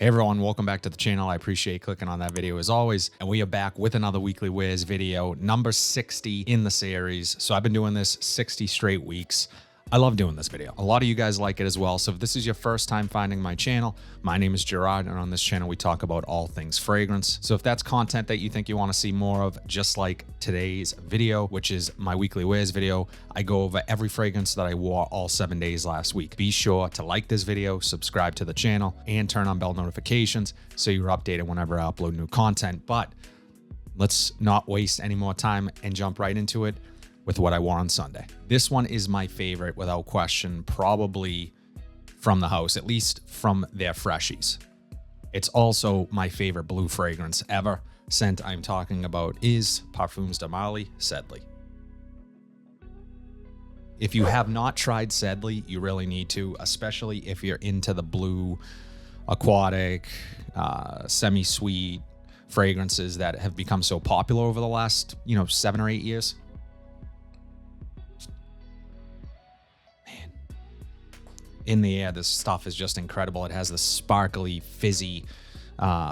Hey everyone, welcome back to the channel. I appreciate clicking on that video as always. And we are back with another weekly wears video, number 60 in the series. So I've been doing this 60 straight weeks. I love doing this video. A lot of you guys like it as well. So if this is your first time finding my channel, my name is Gerard, and on this channel we talk about all things fragrance. So if that's content that you think you want to see more of, just like today's video, which is my weekly wears video, I go over every fragrance that I wore all 7 days last week. Be sure to like this video, subscribe to the channel, and turn on bell notifications so you're updated whenever I upload new content. But let's not waste any more time and jump right into it with what I wore on Sunday. This one is my favorite without question, probably from the house, at least from their freshies. It's also my favorite blue fragrance ever. Scent I'm talking about is Parfums de Marly Sedley. If you have not tried Sedley, you really need to, especially if you're into the blue, aquatic, semi-sweet fragrances that have become so popular over the last, 7 or 8 years. In the air, this stuff is just incredible. It has this sparkly, fizzy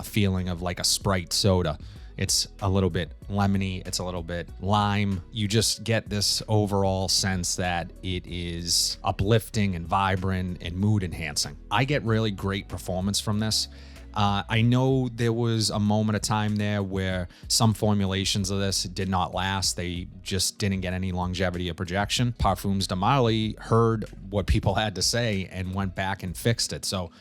feeling of like a Sprite soda. It's a little bit lemony. It's a little bit lime. You just get this overall sense that it is uplifting and vibrant and mood enhancing. I get really great performance from this. I know there was a moment of time there where some formulations of this did not last. They just didn't get any longevity or projection. Parfums de Marly heard what people had to say and went back and fixed it. So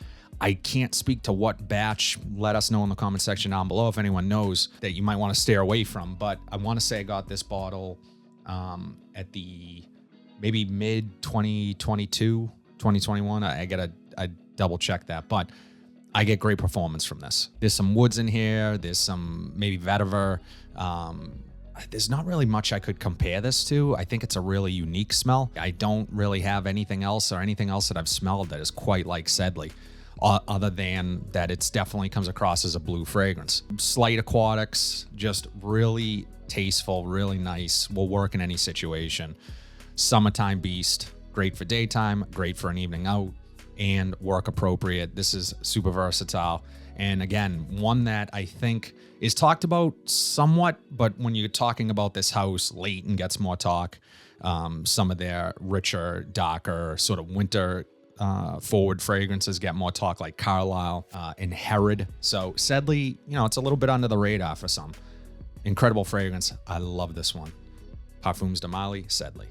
I can't speak to what batch. Let us know in the comment section down below if anyone knows that you might want to steer away from. But I want to say I got this bottle at the maybe mid 2022, 2021. I gotta double check that. But I get great performance from this. There's some woods in here. There's some maybe vetiver. There's not really much I could compare this to. I think it's a really unique smell. I don't really have anything else that I've smelled that is quite like Sedley, other than that it's definitely comes across as a blue fragrance. Slight aquatics, just really tasteful, really nice. Will work in any situation. Summertime beast, great for daytime, great for an evening out, and work appropriate. This is super versatile. And again, one that I think is talked about somewhat, but when you're talking about this house, Leighton gets more talk. Some of their richer, darker, sort of winter forward fragrances get more talk, like Carlisle and Herod. So Sedley, it's a little bit under the radar for some. Incredible fragrance. I love this one. Parfums de Marly Sedley.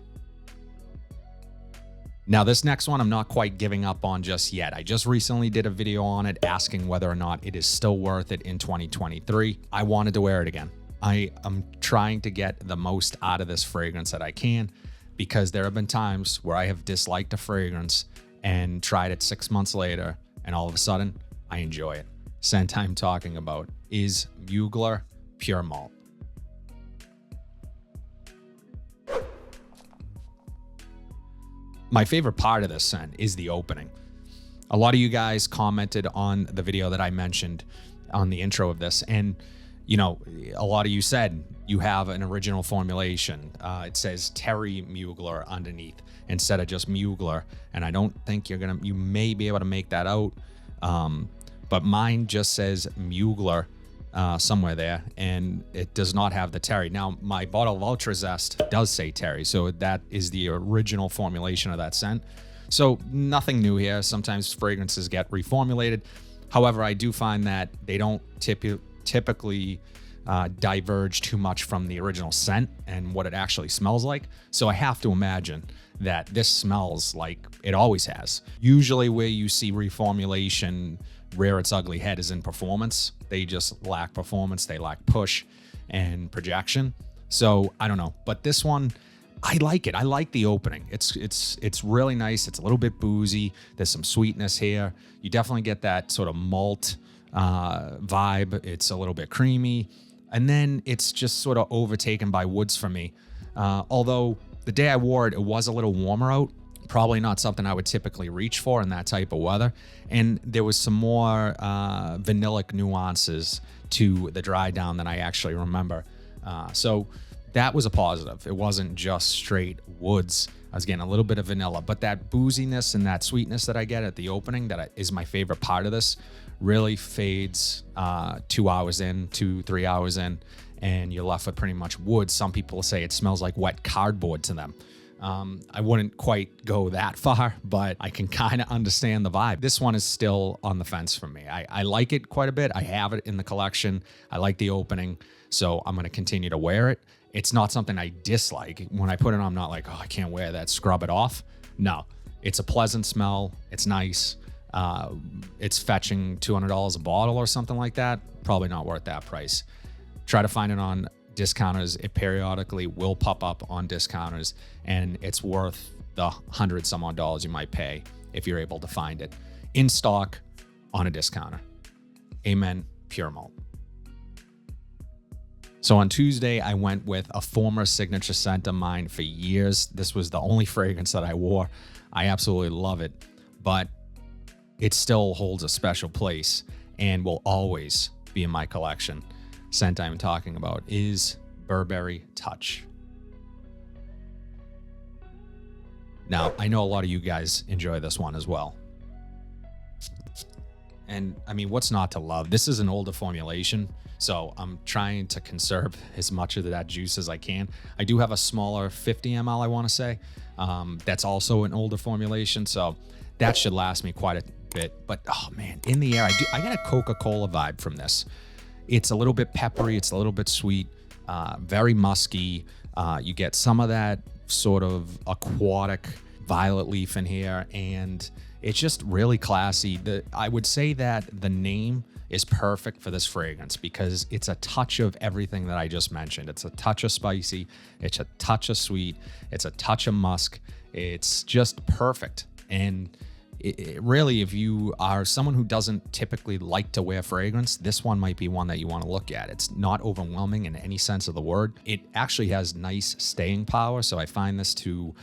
Now, this next one I'm not quite giving up on just yet. I just recently did a video on it asking whether or not it is still worth it in 2023. I wanted to wear it again. I am trying to get the most out of this fragrance that I can, because there have been times where I have disliked a fragrance and tried it 6 months later, and all of a sudden I enjoy it. Scent I'm talking about is Mugler Pure Malt. My favorite part of this scent is the opening. A lot of you guys commented on the video that I mentioned on the intro of this, and a lot of you said you have an original formulation. It says Terry Mugler underneath instead of just Mugler, and I don't think you may be able to make that out, but mine just says Mugler somewhere there, and it does not have the Terry. Now, my bottle of Ultra Zest does say Terry, so that is the original formulation of that scent. So nothing new here. Sometimes fragrances get reformulated. However, I do find that they don't typically diverge too much from the original scent and what it actually smells like. So I have to imagine that this smells like it always has. Usually where you see reformulation rear its ugly head is in performance. They just lack performance. They lack push and projection. So I don't know, but this one, I like it. I like the opening. It's really nice. It's a little bit boozy. There's some sweetness here. You definitely get that sort of malt vibe. It's a little bit creamy, and then it's just sort of overtaken by woods for me. Although the day I wore it, it was a little warmer out. Probably not something I would typically reach for in that type of weather. And there was some more vanillic nuances to the dry down than I actually remember. So that was a positive. It wasn't just straight woods. I was getting a little bit of vanilla, but that booziness and that sweetness that I get at the opening is my favorite part of this really fades 2 hours in, 2-3 hours in, and you're left with pretty much wood. Some people say it smells like wet cardboard to them. I wouldn't quite go that far, but I can kind of understand the vibe. This one is still on the fence for me. I like it quite a bit. I have it in the collection. I like the opening, so I'm going to continue to wear it. It's not something I dislike. When I put it on, I'm not like, oh, I can't wear that, scrub it off. No, it's a pleasant smell. It's nice. It's fetching $200 a bottle or something like that. Probably not worth that price. Try to find it on discounters. It periodically will pop up on discounters, and it's worth the $100 some odd you might pay if you're able to find it in stock on a discounter. Amen. Pure Malt. So on Tuesday, I went with a former signature scent of mine for years. This was the only fragrance that I wore. I absolutely love it, but it still holds a special place and will always be in my collection. Scent I'm talking about is Burberry Touch. Now, I know a lot of you guys enjoy this one as well. And I mean, what's not to love? This is an older formulation, so I'm trying to conserve as much of that juice as I can. I do have a smaller 50 ml, I want to say. That's also an older formulation, so that should last me quite a bit. But oh man, in the air, I get a Coca-Cola vibe from this. It's a little bit peppery, it's a little bit sweet, very musky. You get some of that sort of aquatic violet leaf in here, and it's just really classy. I would say that the name is perfect for this fragrance because it's a touch of everything that I just mentioned. It's a touch of spicy, it's a touch of sweet, it's a touch of musk. It's just perfect. And it really, if you are someone who doesn't typically like to wear fragrance, this one might be one that you want to look at. It's not overwhelming in any sense of the word. It actually has nice staying power, so I find this to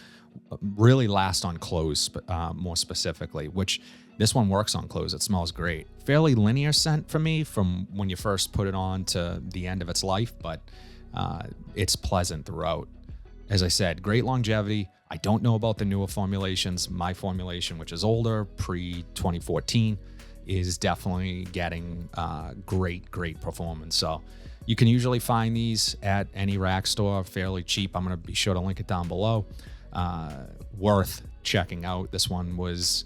really last on clothes, more specifically, which this one works on clothes. It smells great. Fairly linear scent for me from when you first put it on to the end of its life, but it's pleasant throughout. As I said, great longevity. I don't know about the newer formulations. My formulation, which is older, pre-2014, is definitely getting great performance. So you can usually find these at any rack store fairly cheap. I'm going to be sure to link it down below. Worth checking out. This one was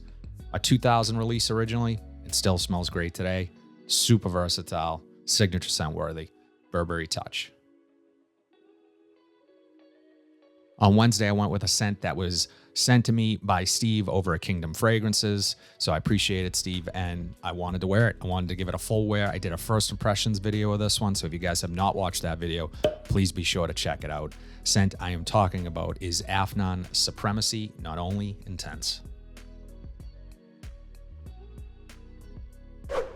a 2000 release originally. It still smells great today. Super versatile, signature scent worthy. Burberry Touch. On Wednesday, I went with a scent that was sent to me by Steve over at Kingdom Fragrances. So I appreciate it, Steve, and I wanted to wear it. I wanted to give it a full wear. I did a first impressions video of this one, so if you guys have not watched that video, please be sure to check it out. Scent I am talking about is Afnan Supremacy, Not Only Intense.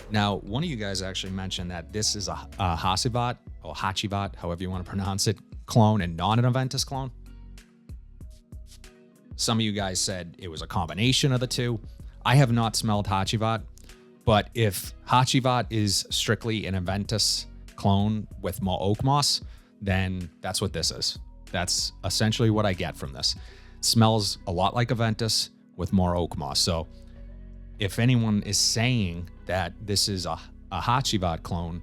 Now, one of you guys actually mentioned that this is a Hasivat, or Hachivat, however you want to pronounce it, clone and not an Aventus clone. Some of you guys said it was a combination of the two. I have not smelled Hachivat, but if Hachivat is strictly an Aventus clone with more oak moss, then that's what this is. That's essentially what I get from this. It smells a lot like Aventus with more oak moss. So if anyone is saying that this is a Hachivat clone,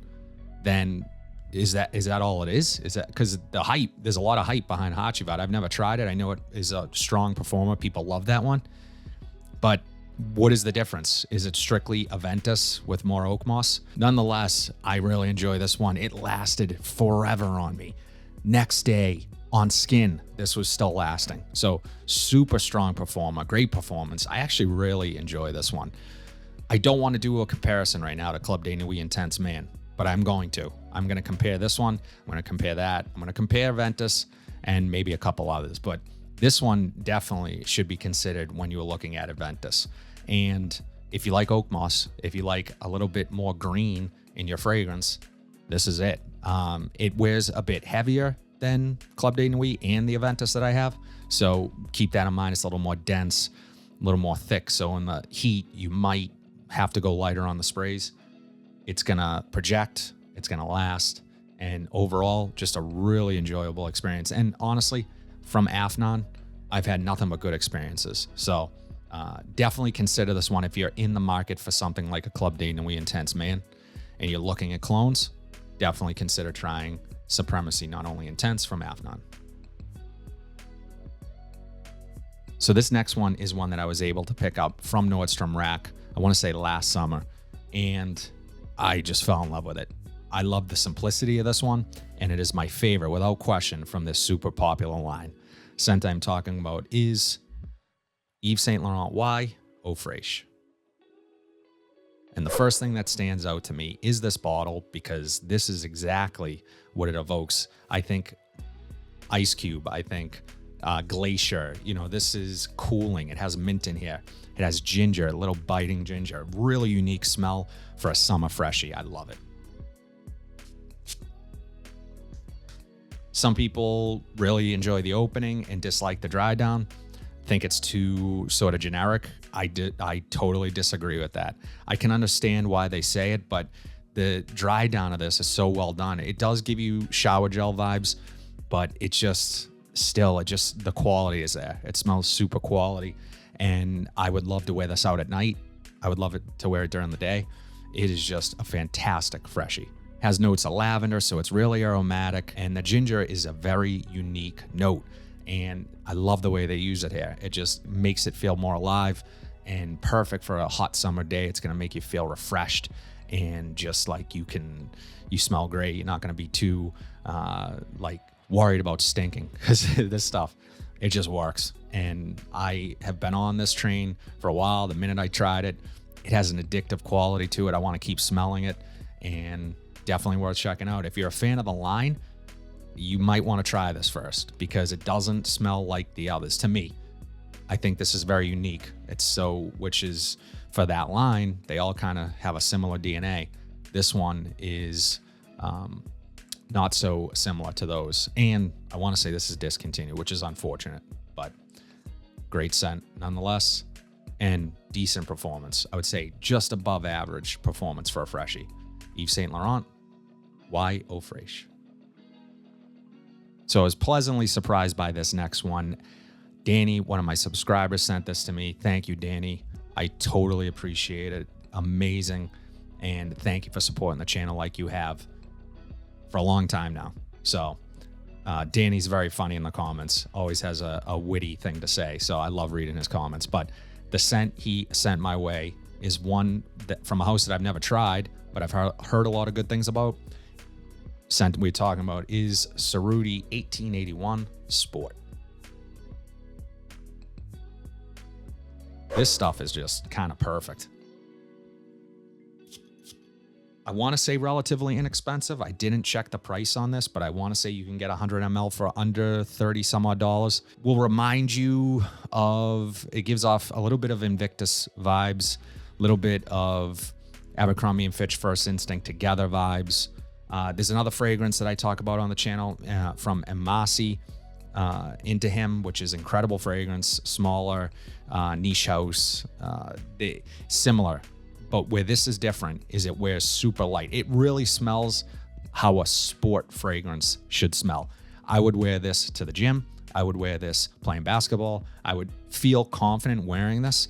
then is that all it is? Is that because the hype? There's a lot of hype behind Hachivat. I've never tried it. I know it is a strong performer. People love that one. But what is the difference? Is it strictly Aventus with more oak moss? Nonetheless, I really enjoy this one. It lasted forever on me. Next day on skin, this was still lasting. So super strong performer, great performance. I actually really enjoy this one. I don't want to do a comparison right now to Club de Nuit Intense Man, but I'm going to. I'm going to compare this one. I'm going to compare that. I'm going to compare Aventus and maybe a couple others. But this one definitely should be considered when you're looking at Aventus. And if you like oak moss, if you like a little bit more green in your fragrance, this is it. It wears a bit heavier than Club de Nuit and the Aventus that I have. So keep that in mind. It's a little more dense, a little more thick. So in the heat, you might have to go lighter on the sprays. It's going to project, it's going to last, and overall, just a really enjoyable experience. And honestly, from Afnan, I've had nothing but good experiences. So Definitely consider this one if you're in the market for something like a Club de Nuit Intense Man and you're looking at clones. Definitely consider trying Supremacy Not Only Intense from Afnan. So this next one is one that I was able to pick up from Nordstrom Rack, I want to say last summer, and I just fell in love with it. I love the simplicity of this one, and it is my favorite, without question, from this super popular line. Scent I'm talking about is Yves Saint Laurent Y Eau Fraiche. And the first thing that stands out to me is this bottle, because this is exactly what it evokes. I think Ice Cube, I think Glacier, you know, this is cooling. It has mint in here. It has ginger, a little biting ginger. Really unique smell for a summer freshie. I love it. Some people really enjoy the opening and dislike the dry down. Think it's too sort of generic. I totally disagree with that. I can understand why they say it, but the dry down of this is so well done. It does give you shower gel vibes, but it just the quality is there. It smells super quality, and I would love to wear this out at night. I would love it to wear it during the day. It is just a fantastic freshie. Has notes of lavender, so it's really aromatic, and the ginger is a very unique note, and I love the way they use it here. It just makes it feel more alive and perfect for a hot summer day. It's going to make you feel refreshed and just like you smell great. You're not going to be too worried about stinking, because this stuff, it just works. And I have been on this train for a while. The minute I tried it, it has an addictive quality to it. I want to keep smelling it, and definitely worth checking out. If you're a fan of the line, you might want to try this first, because it doesn't smell like the others. To me, I think this is very unique. Which is for that line, they all kind of have a similar DNA. This one is not so similar to those. And I want to say this is discontinued, which is unfortunate, but great scent nonetheless, and decent performance. I would say just above average performance for a freshie. Yves Saint Laurent Y Eau Fraiche. So I was pleasantly surprised by this next one. Danny, one of my subscribers, sent this to me. Thank you, Danny. I totally appreciate it. Amazing. And thank you for supporting the channel like you have for a long time now. So Danny's very funny in the comments. Always has a witty thing to say. So I love reading his comments. But the scent he sent my way is one that from a house that I've never tried, but I've heard a lot of good things about. Scent we're talking about is Ceruti 1881 Sport. This stuff is just kind of perfect. I want to say relatively inexpensive. I didn't check the price on this, but I want to say you can get 100 ml for under 30 some odd dollars. Will remind you of, it gives off a little bit of Invictus vibes, a little bit of Abercrombie and Fitch First Instinct Together vibes. There's another fragrance that I talk about on the channel from Emasi, Into Him, which is incredible fragrance, smaller, niche house, similar. But where this is different is it wears super light. It really smells how a sport fragrance should smell. I would wear this to the gym. I would wear this playing basketball. I would feel confident wearing this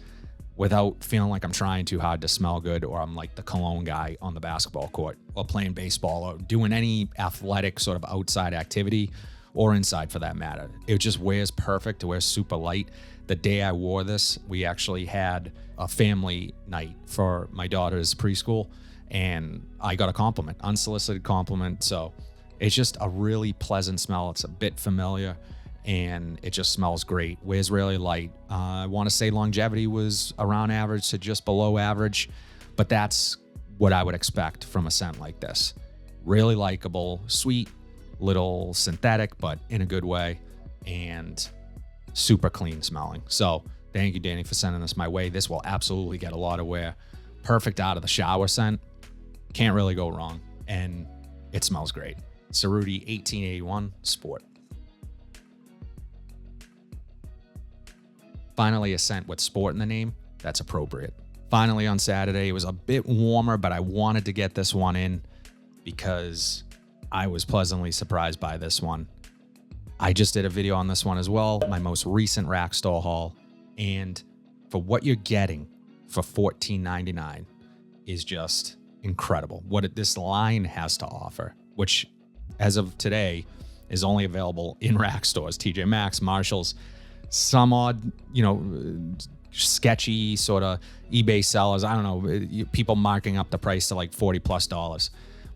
without feeling like I'm trying too hard to smell good, or I'm like the cologne guy on the basketball court, or playing baseball, or doing any athletic sort of outside activity, or inside for that matter. It just wears perfect. It wears super light. The day I wore this, we actually had a family night for my daughter's preschool, and I got a compliment, unsolicited compliment. So it's just a really pleasant smell. It's a bit familiar, and it just smells great. Wears really light. I want to say longevity was around average to just below average, but that's what I would expect from a scent like this. Really likable, sweet, little synthetic, but in a good way, and super clean smelling. So thank you, Danny, for sending this my way. This will absolutely get a lot of wear. Perfect out of the shower scent. Can't really go wrong. And it smells great. Ceruti 1881 Sport. Finally, a scent with sport in the name that's appropriate. Finally, on Saturday, it was a bit warmer, but I wanted to get this one in because I was pleasantly surprised by this one. I just did a video on this one as well, my most recent rack store haul, and for what you're getting for $14.99 is just incredible. What this line has to offer, which as of today is only available in rack stores, TJ Maxx, Marshalls, some odd, sketchy sort of eBay sellers. I don't know, people marking up the price to like $40+.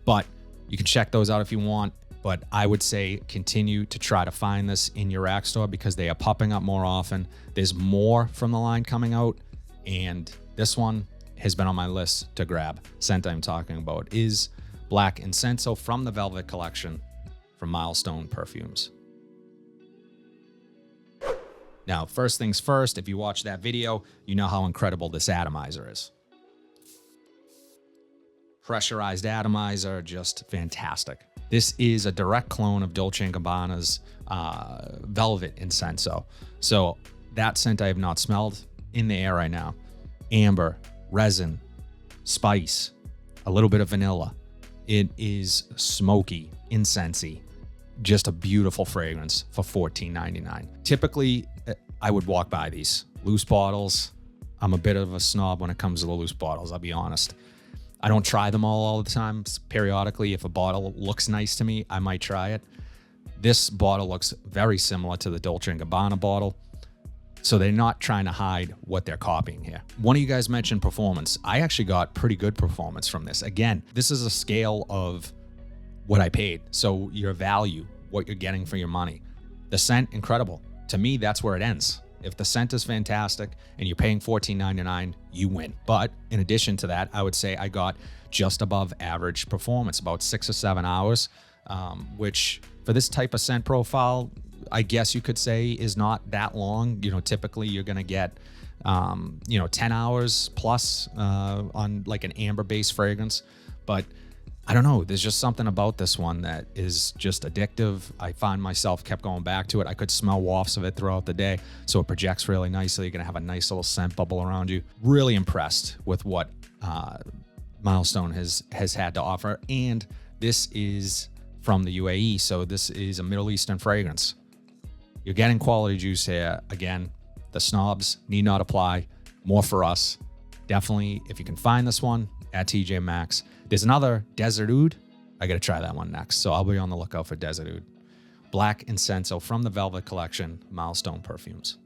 But you can check those out if you want. But I would say continue to try to find this in your rack store because they are popping up more often. There's more from the line coming out. And this one has been on my list to grab. Scent I'm talking about is Black Incenso from the Velvet Collection from Milestone Perfumes. Now, first things first, if you watch that video, you know how incredible this atomizer is. Pressurized atomizer, just fantastic. This is a direct clone of Dolce & Gabbana's Velvet Incenso. So that scent I have not smelled in the air right now. Amber, resin, spice, a little bit of vanilla. It is smoky, incensey, just a beautiful fragrance for $14.99. Typically, I would walk by these loose bottles. I'm a bit of a snob when it comes to the loose bottles, I'll be honest. I don't try them all the time. Periodically, if a bottle looks nice to me, I might try it. This bottle looks very similar to the Dolce & Gabbana bottle. So they're not trying to hide what they're copying here. One of you guys mentioned performance. I actually got pretty good performance from this. Again, this is a scale of what I paid. So your value, what you're getting for your money. The scent, incredible. To me, that's where it ends. If the scent is fantastic and you're paying $14.99, you win. But in addition to that, I would say I got just above average performance, about 6 or 7 hours, which for this type of scent profile, I guess you could say is not that long. Typically you're going to get, 10 hours plus on like an amber-based fragrance. But I don't know. There's just something about this one that is just addictive. I find myself kept going back to it. I could smell wafts of it throughout the day. So it projects really nicely. You're going to have a nice little scent bubble around you. Really impressed with what Milestone has had to offer. And this is from the UAE. So this is a Middle Eastern fragrance. You're getting quality juice here. Again, the snobs need not apply. More for us. Definitely, if you can find this one at TJ Maxx. There's another Desert Oud. I got to try that one next. So I'll be on the lookout for Desert Oud. Black Incenso from the Velvet Collection, Milestone Perfumes.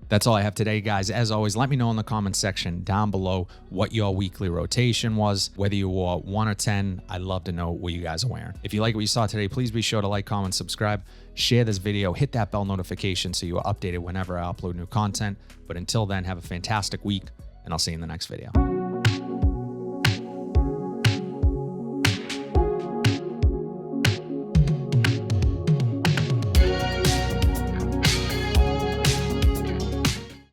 That's all I have today, guys. As always, let me know in the comments section down below what your weekly rotation was, whether you wore 1 or 10. I'd love to know what you guys are wearing. If you like what you saw today, please be sure to like, comment, subscribe, share this video, hit that bell notification so you are updated whenever I upload new content. But until then, have a fantastic week, and I'll see you in the next video.